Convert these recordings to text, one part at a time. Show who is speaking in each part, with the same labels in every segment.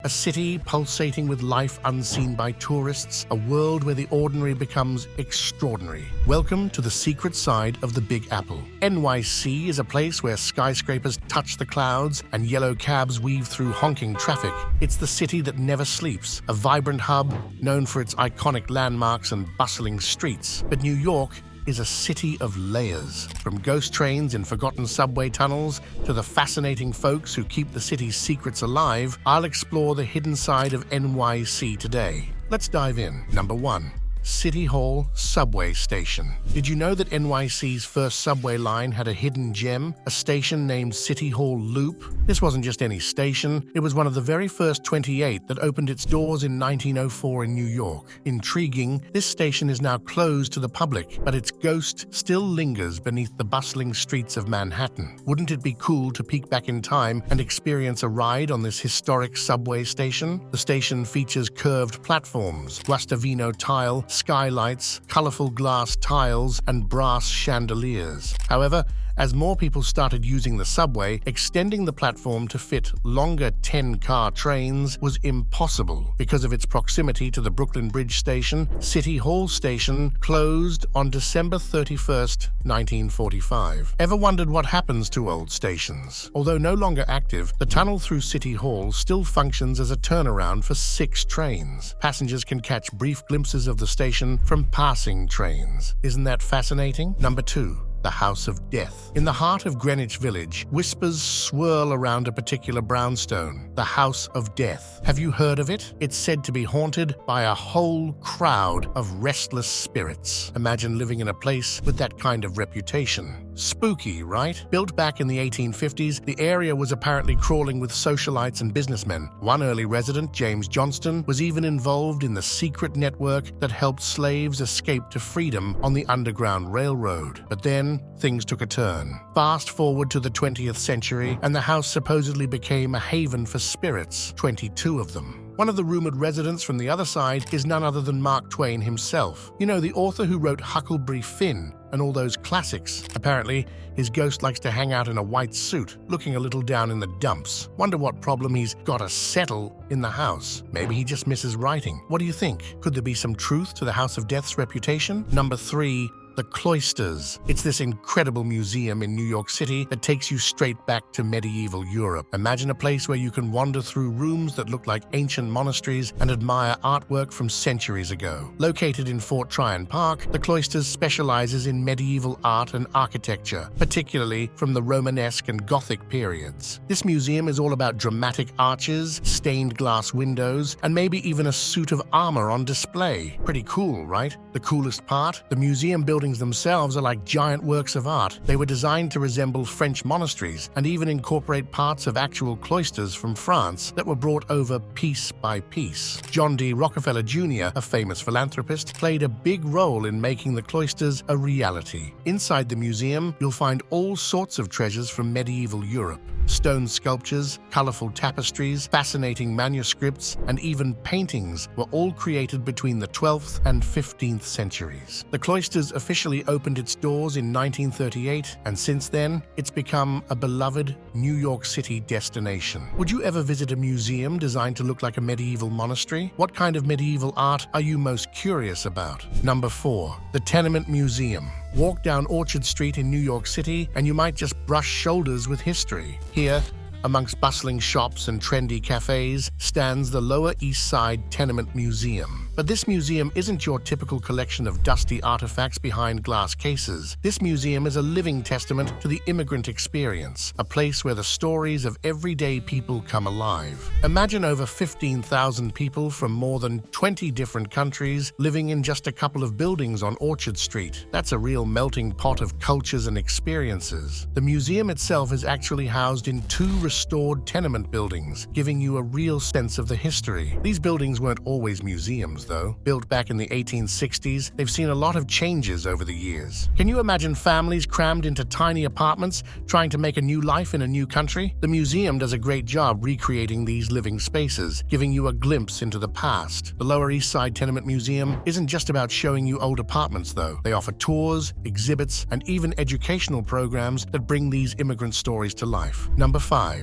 Speaker 1: A city pulsating with life unseen by tourists, a world where the ordinary becomes extraordinary. Welcome to the secret side of the Big Apple. NYC is a place where skyscrapers touch the clouds and yellow cabs weave through honking traffic. It's the city that never sleeps, a vibrant hub known for its iconic landmarks and bustling streets. But New York is a city of layers. From ghost trains in forgotten subway tunnels to the fascinating folks who keep the city's secrets alive, I'll explore the hidden side of NYC today. Let's dive in. Number 1. City Hall Subway Station. Did you know that NYC's first subway line had a hidden gem, a station named City Hall Loop? This wasn't just any station, it was one of the very first 28 that opened its doors in 1904 in New York. Intriguing, this station is now closed to the public, but its ghost still lingers beneath the bustling streets of Manhattan. Wouldn't it be cool to peek back in time and experience a ride on this historic subway station? The station features curved platforms, Guastavino tile, skylights, colorful glass tiles, and brass chandeliers. However, as more people started using the subway, extending the platform to fit longer 10-car trains was impossible. Because of its proximity to the Brooklyn Bridge Station, City Hall Station closed on December 31st, 1945. Ever wondered what happens to old stations? Although no longer active, the tunnel through City Hall still functions as a turnaround for 6 trains. Passengers can catch brief glimpses of the station from passing trains. Isn't that fascinating? Number 2. The House of Death. In the heart of Greenwich Village, whispers swirl around a particular brownstone, the House of Death. Have you heard of it? It's said to be haunted by a whole crowd of restless spirits. Imagine living in a place with that kind of reputation. Spooky, right? Built back in the 1850s, the area was apparently crawling with socialites and businessmen. One early resident, James Johnston, was even involved in the secret network that helped slaves escape to freedom on the Underground Railroad. But then, things took a turn. Fast forward to the 20th century, and the house supposedly became a haven for spirits, 22 of them. One of the rumored residents from the other side is none other than Mark Twain himself. You know, the author who wrote Huckleberry Finn and all those classics. Apparently, his ghost likes to hang out in a white suit, looking a little down in the dumps. Wonder what problem he's got to settle in the house. Maybe he just misses writing. What do you think? Could there be some truth to the House of Death's reputation? Number 3. The Cloisters. It's this incredible museum in New York City that takes you straight back to medieval Europe. Imagine a place where you can wander through rooms that look like ancient monasteries and admire artwork from centuries ago. Located in Fort Tryon Park, the Cloisters specializes in medieval art and architecture, particularly from the Romanesque and Gothic periods. This museum is all about dramatic arches, stained glass windows, and maybe even a suit of armor on display. Pretty cool, right? The coolest part? The museum buildings themselves are like giant works of art. They were designed to resemble French monasteries and even incorporate parts of actual cloisters from France that were brought over piece by piece. John D. Rockefeller Jr., a famous philanthropist, played a big role in making the cloisters a reality. Inside the museum, you'll find all sorts of treasures from medieval Europe. Stone sculptures, colorful tapestries, fascinating manuscripts, and even paintings were all created between the 12th and 15th centuries. The cloisters officially opened its doors in 1938, and since then, it's become a beloved New York City destination. Would you ever visit a museum designed to look like a medieval monastery? What kind of medieval art are you most curious about? Number 4. The Tenement Museum. Walk down Orchard Street in New York City, and you might just brush shoulders with history. Here, amongst bustling shops and trendy cafes, stands the Lower East Side Tenement Museum. But this museum isn't your typical collection of dusty artifacts behind glass cases. This museum is a living testament to the immigrant experience, a place where the stories of everyday people come alive. Imagine over 15,000 people from more than 20 different countries living in just a couple of buildings on Orchard Street. That's a real melting pot of cultures and experiences. The museum itself is actually housed in 2 restored tenement buildings, giving you a real sense of the history. These buildings weren't always museums, though. Built back in the 1860s, they've seen a lot of changes over the years. Can you imagine families crammed into tiny apartments trying to make a new life in a new country? The museum does a great job recreating these living spaces, giving you a glimpse into the past. The Lower East Side Tenement Museum isn't just about showing you old apartments, though. They offer tours, exhibits, and even educational programs that bring these immigrant stories to life. Number 5.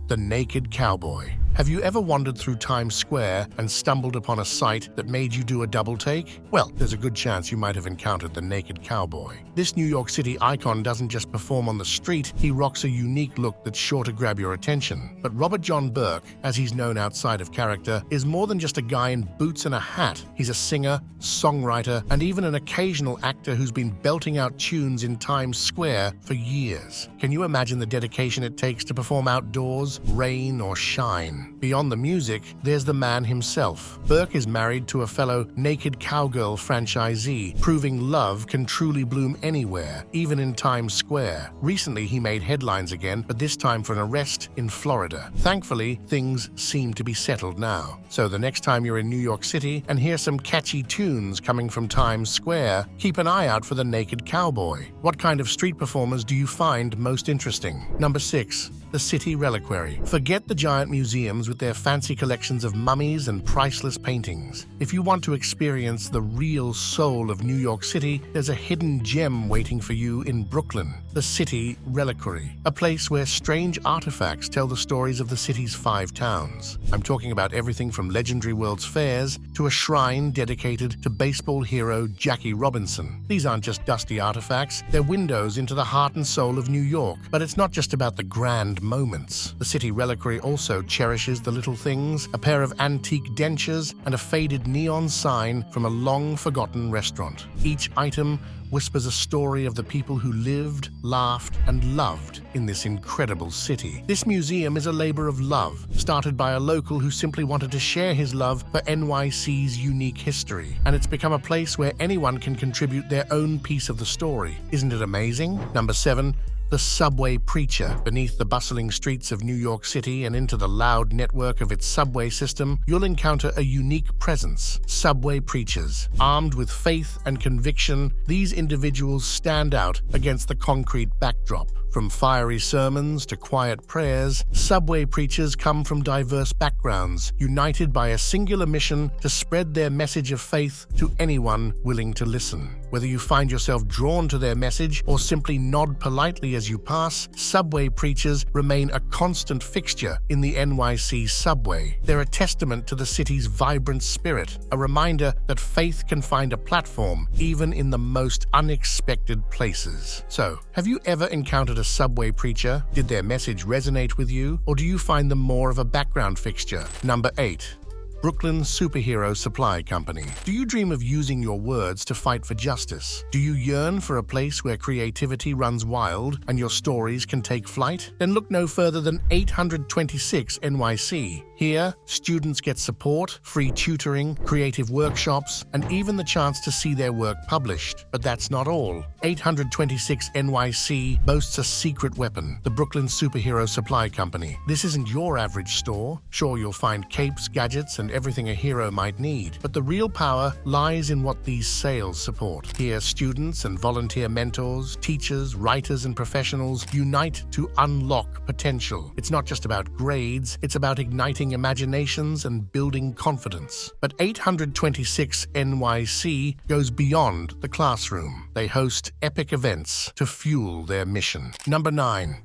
Speaker 1: The naked cowboy. Have you ever wandered through Times Square and stumbled upon a sight that made you do a double take? Well, there's a good chance you might have encountered the naked cowboy. This New York City icon doesn't just perform on the street, he rocks a unique look that's sure to grab your attention. But Robert John Burke, as he's known outside of character, is more than just a guy in boots and a hat. He's a singer, songwriter, and even an occasional actor who's been belting out tunes in Times Square for years. Can you imagine the dedication it takes to perform outdoors, rain or shine? Beyond the music, there's the man himself. Burke is married to a fellow naked cowgirl franchisee, proving love can truly bloom anywhere, even in Times Square. Recently, he made headlines again, but this time for an arrest in Florida. Thankfully, things seem to be settled now. So the next time you're in New York City and hear some catchy tunes coming from Times Square, keep an eye out for the naked cowboy. What kind of street performers do you find most interesting? Number 6. The City Reliquary. Forget the giant museums with their fancy collections of mummies and priceless paintings. If you want to experience the real soul of New York City, there's a hidden gem waiting for you in Brooklyn. The City Reliquary, a place where strange artifacts tell the stories of the city's 5 towns. I'm talking about everything from legendary World's Fairs to a shrine dedicated to baseball hero Jackie Robinson. These aren't just dusty artifacts, they're windows into the heart and soul of New York. But it's not just about the grand moments. The City Reliquary also cherishes the little things, a pair of antique dentures and a faded neon sign from a long-forgotten restaurant. Each item whispers a story of the people who lived, laughed, and loved in this incredible city. This museum is a labor of love, started by a local who simply wanted to share his love for NYC's unique history. And it's become a place where anyone can contribute their own piece of the story. Isn't it amazing? Number 7. The Subway Preacher. Beneath the bustling streets of New York City and into the loud network of its subway system, you'll encounter a unique presence: subway preachers. Armed with faith and conviction, these individuals stand out against the concrete backdrop. From fiery sermons to quiet prayers, subway preachers come from diverse backgrounds, united by a singular mission to spread their message of faith to anyone willing to listen. Whether you find yourself drawn to their message or simply nod politely as you pass, subway preachers remain a constant fixture in the NYC subway. They're a testament to the city's vibrant spirit, a reminder that faith can find a platform even in the most unexpected places. So, have you ever encountered a subway preacher? Did their message resonate with you, or do you find them more of a background fixture? Number 8. Brooklyn Superhero Supply Company. Do you dream of using your words to fight for justice? Do you yearn for a place where creativity runs wild and your stories can take flight? Then look no further than 826 NYC. Here, students get support, free tutoring, creative workshops, and even the chance to see their work published. But that's not all. 826 NYC boasts a secret weapon: the Brooklyn Superhero Supply Company. This isn't your average store. Sure, you'll find capes, gadgets, and everything a hero might need, but the real power lies in what these sales support. Here, students and volunteer mentors, teachers, writers, and professionals unite to unlock potential. It's not just about grades, it's about igniting imaginations and building confidence. But 826 NYC goes beyond the classroom. They host epic events to fuel their mission. Number 9.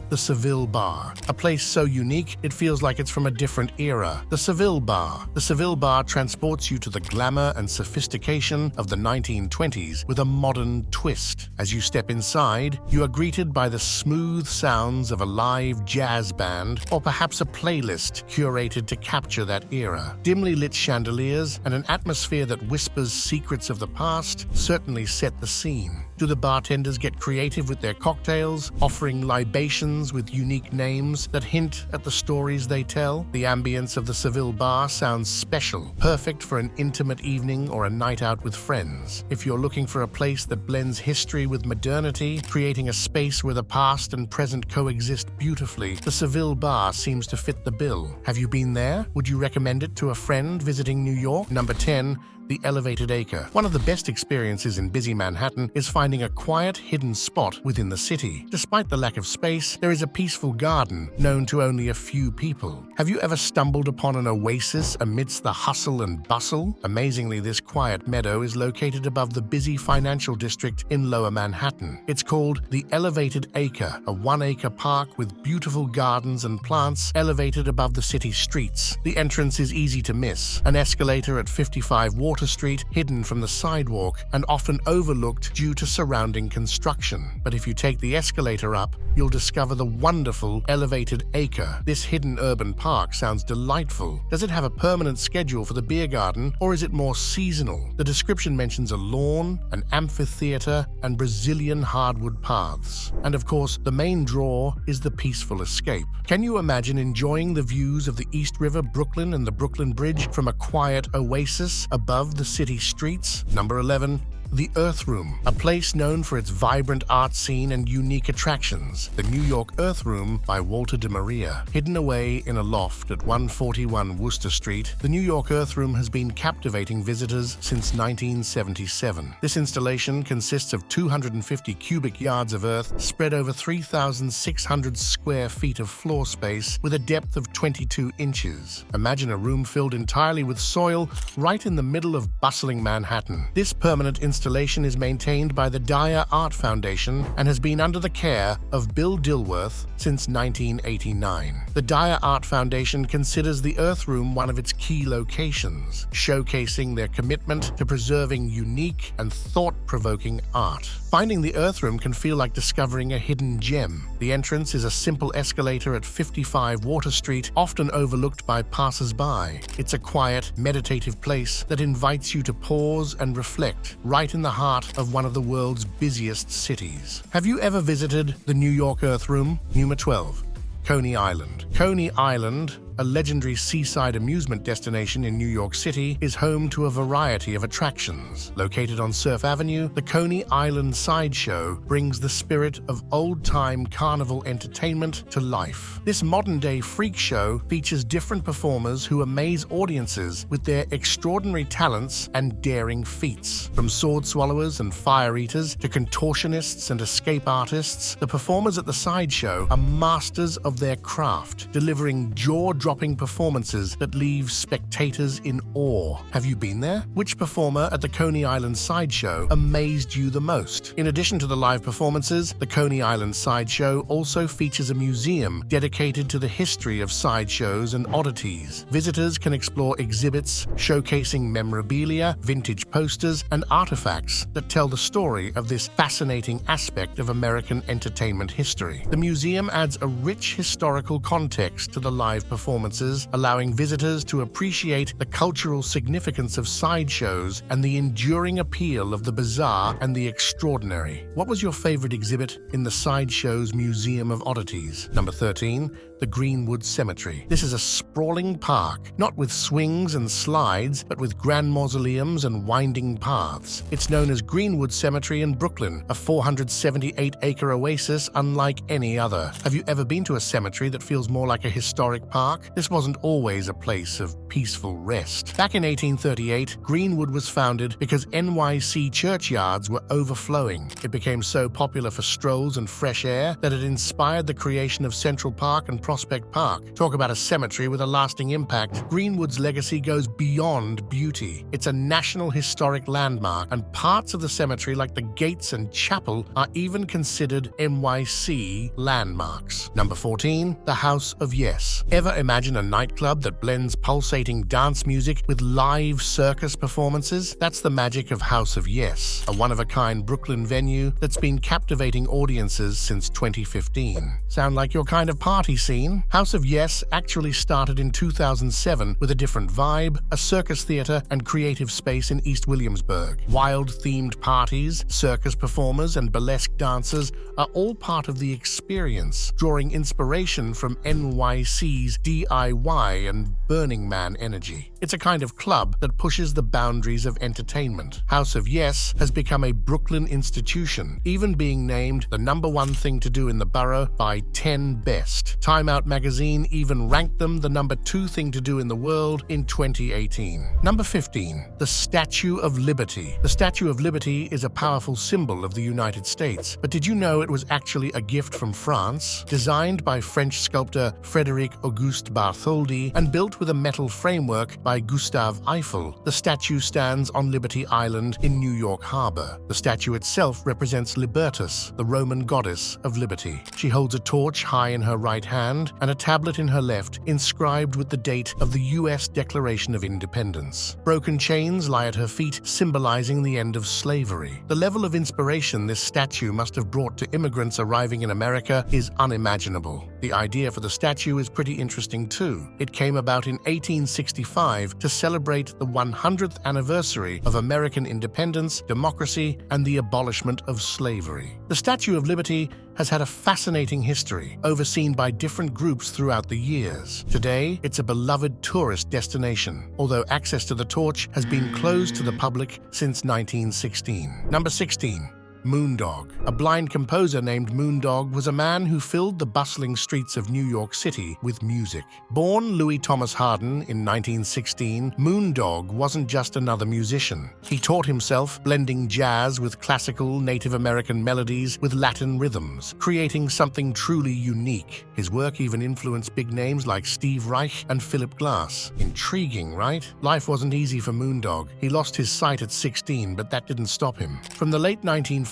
Speaker 1: The Seville Bar, a place so unique it feels like it's from a different era. The Seville Bar. The Seville Bar transports you to the glamour and sophistication of the 1920s with a modern twist. As you step inside, you are greeted by the smooth sounds of a live jazz band or perhaps a playlist curated to capture that era. Dimly lit chandeliers and an atmosphere that whispers secrets of the past certainly set the scene. Do the bartenders get creative with their cocktails, offering libations with unique names that hint at the stories they tell? The ambience of the Seville Bar sounds special, perfect for an intimate evening or a night out with friends. If you're looking for a place that blends history with modernity, creating a space where the past and present coexist beautifully, the Seville Bar seems to fit the bill. Have you been there? Would you recommend it to a friend visiting New York? Number 10. The Elevated Acre. One of the best experiences in busy Manhattan is finding finding a quiet, hidden spot within the city. Despite the lack of space, there is a peaceful garden known to only a few people. Have you ever stumbled upon an oasis amidst the hustle and bustle? Amazingly, this quiet meadow is located above the busy financial district in Lower Manhattan. It's called the Elevated Acre, a 1-acre park with beautiful gardens and plants elevated above the city streets. The entrance is easy to miss, an escalator at 55 Water Street, hidden from the sidewalk and often overlooked due to surrounding construction. But if you take the escalator up, you'll discover the wonderful Elevated Acre. This hidden urban park sounds delightful. Does it have a permanent schedule for the beer garden, or is it more seasonal? The description mentions a lawn, an amphitheater, and Brazilian hardwood paths. And of course, the main draw is the peaceful escape. Can you imagine enjoying the views of the East River, Brooklyn, and the Brooklyn Bridge from a quiet oasis above the city streets? Number 11. The Earth Room, a place known for its vibrant art scene and unique attractions. The New York Earth Room by Walter de Maria. Hidden away in a loft at 141 Worcester Street, the New York Earth Room has been captivating visitors since 1977. This installation consists of 250 cubic yards of earth spread over 3,600 square feet of floor space with a depth of 22 inches. Imagine a room filled entirely with soil right in the middle of bustling Manhattan. This permanent installation is maintained by the Dyer Art Foundation and has been under the care of Bill Dilworth since 1989. The Dyer Art Foundation considers the Earth Room one of its key locations, showcasing their commitment to preserving unique and thought-provoking art. Finding the Earth Room can feel like discovering a hidden gem. The entrance is a simple escalator at 55 Water Street, often overlooked by passers-by. It's a quiet, meditative place that invites you to pause and reflect right in the heart of one of the world's busiest cities. Have you ever visited the New York Earth Room? Number 12. Coney Island. Coney Island, a legendary seaside amusement destination in New York City, is home to a variety of attractions. Located on Surf Avenue, the Coney Island Sideshow brings the spirit of old-time carnival entertainment to life. This modern-day freak show features different performers who amaze audiences with their extraordinary talents and daring feats. From sword swallowers and fire eaters to contortionists and escape artists, the performers at the sideshow are masters of their craft, delivering jaw-dropping performances that leave spectators in awe. Have you been there? Which performer at the Coney Island Sideshow amazed you the most? In addition to the live performances, the Coney Island Sideshow also features a museum dedicated to the history of sideshows and oddities. Visitors can explore exhibits showcasing memorabilia, vintage posters, and artifacts that tell the story of this fascinating aspect of American entertainment history. The museum adds a rich historical context to the live performances, allowing visitors to appreciate the cultural significance of sideshows and the enduring appeal of the bizarre and the extraordinary. What was your favorite exhibit in the Sideshow's Museum of Oddities? Number 13. The Greenwood Cemetery. This is a sprawling park, not with swings and slides, but with grand mausoleums and winding paths. It's known as Greenwood Cemetery in Brooklyn, a 478-acre oasis unlike any other. Have you ever been to a cemetery that feels more like a historic park? This wasn't always a place of peaceful rest. Back in 1838, Greenwood was founded because NYC churchyards were overflowing. It became so popular for strolls and fresh air that it inspired the creation of Central Park and Prospect Park. Talk about a cemetery with a lasting impact. Greenwood's legacy goes beyond beauty. It's a national historic landmark, and parts of the cemetery, like the gates and chapel, are even considered NYC landmarks. Number 14. The House of Yes. Ever imagine a nightclub that blends pulsating dance music with live circus performances? That's the magic of House of Yes, a one-of-a-kind Brooklyn venue that's been captivating audiences since 2015. Sound like your kind of party scene? House of Yes actually started in 2007 with a different vibe, a circus theater, and creative space in East Williamsburg. Wild-themed parties, circus performers, and burlesque dancers are all part of the experience, drawing inspiration from NYC's DIY and Burning Man energy. It's a kind of club that pushes the boundaries of entertainment. House of Yes has become a Brooklyn institution, even being named the #1 thing to do in the borough by 10 Best. Time Out magazine even ranked them the #2 thing to do in the world in 2018. Number 15. The Statue of Liberty. The Statue of Liberty is a powerful symbol of the United States, but did you know it was actually a gift from France? Designed by French sculptor Frédéric Auguste Bartholdi and built with a metal framework by Gustave Eiffel, the statue stands on Liberty Island in New York Harbor. The statue itself represents Libertas, the Roman goddess of liberty. She holds a torch high in her right hand and a tablet in her left inscribed with the date of the U.S. Declaration of Independence. Broken chains lie at her feet, symbolizing the end of slavery. The level of inspiration this statue must have brought to immigrants arriving in America is unimaginable. The idea for the statue is pretty interesting too. It came about in 1865 to celebrate the 100th anniversary of American independence, democracy, and the abolishment of slavery. The Statue of Liberty has had a fascinating history, overseen by different groups throughout the years. Today, it's a beloved tourist destination, although access to the torch has been closed to the public since 1916. Number 16. Moondog. A blind composer named Moondog was a man who filled the bustling streets of New York City with music. Born Louis Thomas Harden in 1916, Moondog wasn't just another musician. He taught himself blending jazz with classical Native American melodies with Latin rhythms, creating something truly unique. His work even influenced big names like Steve Reich and Philip Glass. Intriguing, right? Life wasn't easy for Moondog. He lost his sight at 16, but that didn't stop him. From the late 1940s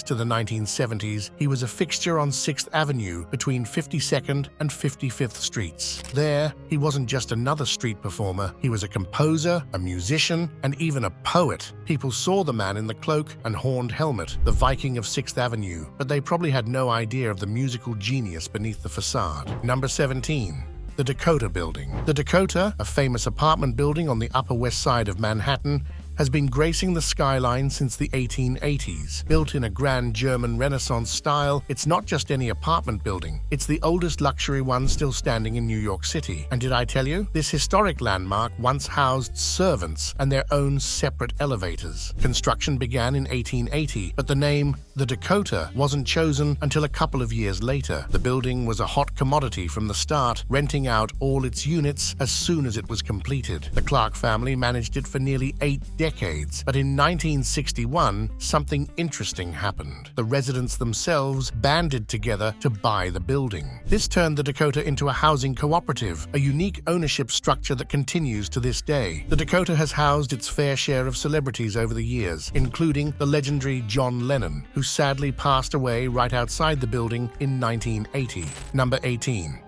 Speaker 1: to the 1970s, he was a fixture on 6th Avenue between 52nd and 55th Streets. There, he wasn't just another street performer. He was a composer, a musician, and even a poet. People saw the man in the cloak and horned helmet, the Viking of 6th Avenue, but they probably had no idea of the musical genius beneath the facade. Number 17. The Dakota Building. The Dakota, a famous apartment building on the Upper West Side of Manhattan, has been gracing the skyline since the 1880s. Built in a grand German Renaissance style, it's not just any apartment building. It's the oldest luxury one still standing in New York City. And did I tell you? This historic landmark once housed servants and their own separate elevators. Construction began in 1880, but the name the Dakota wasn't chosen until a couple of years later. The building was a hot commodity from the start, renting out all its units as soon as it was completed. The Clark family managed it for nearly 8 decades, but in 1961, something interesting happened. The residents themselves banded together to buy the building. This turned the Dakota into a housing cooperative, a unique ownership structure that continues to this day. The Dakota has housed its fair share of celebrities over the years, including the legendary John Lennon, who sadly passed away right outside the building in 1980. Number 18.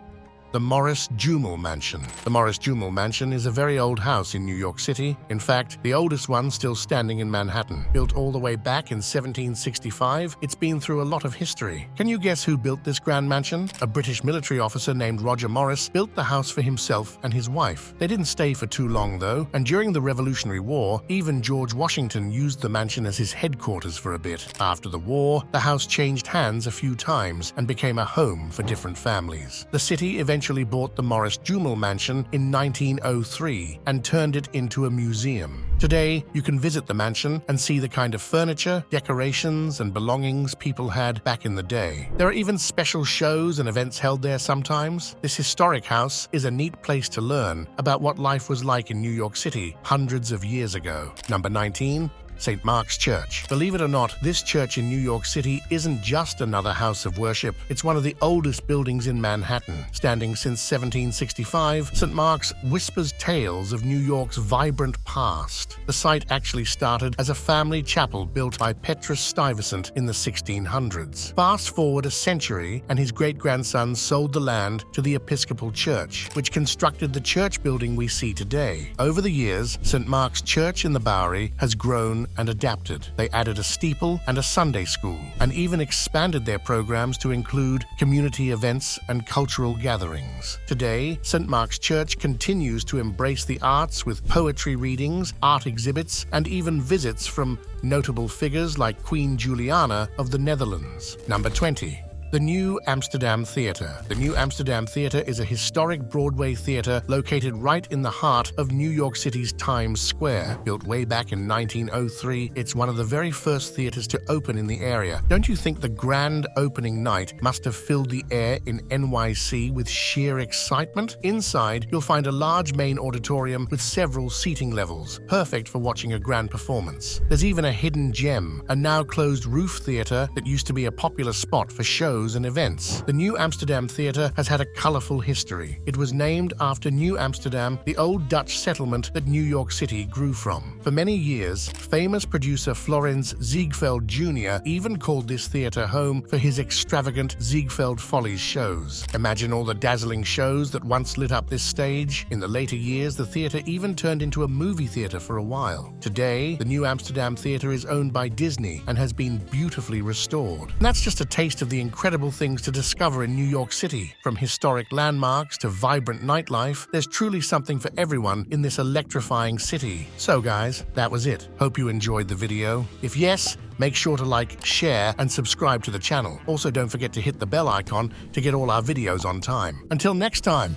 Speaker 1: The Morris-Jumel Mansion. The Morris-Jumel Mansion is a very old house in New York City. In fact, the oldest one still standing in Manhattan. Built all the way back in 1765, it's been through a lot of history. Can you guess who built this grand mansion? A British military officer named Roger Morris built the house for himself and his wife. They didn't stay for too long though, and during the Revolutionary War, even George Washington used the mansion as his headquarters for a bit. After the war, the house changed hands a few times and became a home for different families. The city eventually bought the Morris-Jumel Mansion in 1903 and turned it into a museum. Today, you can visit the mansion and see the kind of furniture, decorations, and belongings people had back in the day. There are even special shows and events held there sometimes. This historic house is a neat place to learn about what life was like in New York City hundreds of years ago. Number 19. St. Mark's Church. Believe it or not, this church in New York City isn't just another house of worship. It's one of the oldest buildings in Manhattan. Standing since 1765, St. Mark's whispers tales of New York's vibrant past. The site actually started as a family chapel built by Petrus Stuyvesant in the 1600s. Fast forward a century, and his great-grandson sold the land to the Episcopal Church, which constructed the church building we see today. Over the years, St. Mark's Church in the Bowery has grown and adapted. They added a steeple and a Sunday school, and even expanded their programs to include community events and cultural gatherings. Today, St. Mark's Church continues to embrace the arts with poetry readings, art exhibits, and even visits from notable figures like Queen Juliana of the Netherlands. Number 20. The New Amsterdam Theatre. The New Amsterdam Theatre is a historic Broadway theatre located right in the heart of New York City's Times Square. Built way back in 1903, it's one of the very first theatres to open in the area. Don't you think the grand opening night must have filled the air in NYC with sheer excitement? Inside, you'll find a large main auditorium with several seating levels, perfect for watching a grand performance. There's even a hidden gem, a now closed roof theatre that used to be a popular spot for shows and events. The New Amsterdam Theatre has had a colourful history. It was named after New Amsterdam, the old Dutch settlement that New York City grew from. For many years, famous producer Florenz Ziegfeld Jr. even called this theatre home for his extravagant Ziegfeld Follies shows. Imagine all the dazzling shows that once lit up this stage. In the later years, the theatre even turned into a movie theatre for a while. Today, the New Amsterdam Theatre is owned by Disney and has been beautifully restored. And that's just a taste of the incredible things to discover in New York City. From historic landmarks to vibrant nightlife, there's truly something for everyone in this electrifying city. So guys, that was it. Hope you enjoyed the video. If yes, make sure to like, share, and subscribe to the channel. Also, don't forget to hit the bell icon to get all our videos on time. Until next time.